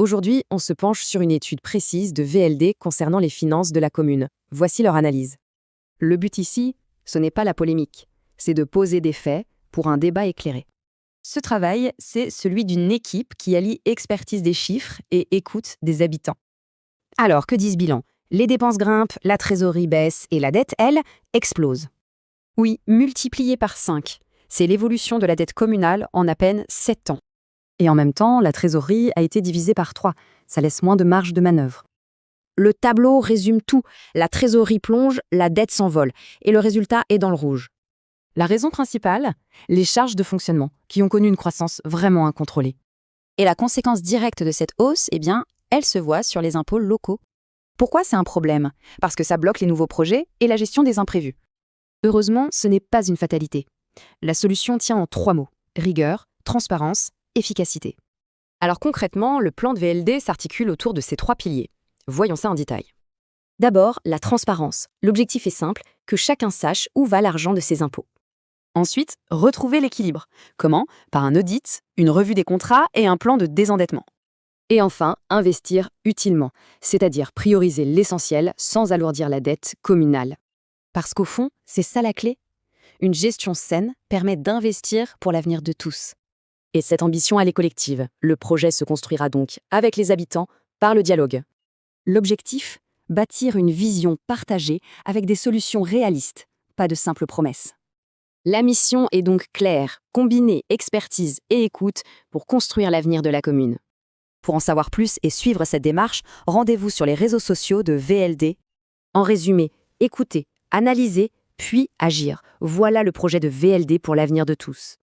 Aujourd'hui, on se penche sur une étude précise de VLD concernant les finances de la commune. Voici leur analyse. Le but ici, ce n'est pas la polémique, c'est de poser des faits pour un débat éclairé. Ce travail, c'est celui d'une équipe qui allie expertise des chiffres et écoute des habitants. Alors, que dit ce bilan? Les dépenses grimpent, la trésorerie baisse et la dette, elle, explose. Oui, multipliée par 5. C'est l'évolution de la dette communale en à peine 7 ans. Et en même temps, la trésorerie a été divisée par 3. Ça laisse moins de marge de manœuvre. Le tableau résume tout. La trésorerie plonge, la dette s'envole. Et le résultat est dans le rouge. La raison principale, les charges de fonctionnement, qui ont connu une croissance vraiment incontrôlée. Et la conséquence directe de cette hausse, elle se voit sur les impôts locaux. Pourquoi c'est un problème? Parce que ça bloque les nouveaux projets et la gestion des imprévus. Heureusement, ce n'est pas une fatalité. La solution tient en 3 mots: rigueur, transparence, efficacité. Alors concrètement, le plan de VLD s'articule autour de ces 3 piliers. Voyons ça en détail. D'abord, la transparence. L'objectif est simple, que chacun sache où va l'argent de ses impôts. Ensuite, retrouver l'équilibre. Comment? Par un audit, une revue des contrats et un plan de désendettement. Et enfin, investir utilement, c'est-à-dire prioriser l'essentiel sans alourdir la dette communale. Parce qu'au fond, c'est ça la clé. Une gestion saine permet d'investir pour l'avenir de tous. Et cette ambition, elle est collective. Le projet se construira donc avec les habitants, par le dialogue. L'objectif? Bâtir une vision partagée avec des solutions réalistes, pas de simples promesses. La mission est donc claire, combiner expertise et écoute pour construire l'avenir de la commune. Pour en savoir plus et suivre cette démarche, rendez-vous sur les réseaux sociaux de VLD. En résumé, écouter, analyser, puis agir. Voilà le projet de VLD pour l'avenir de tous.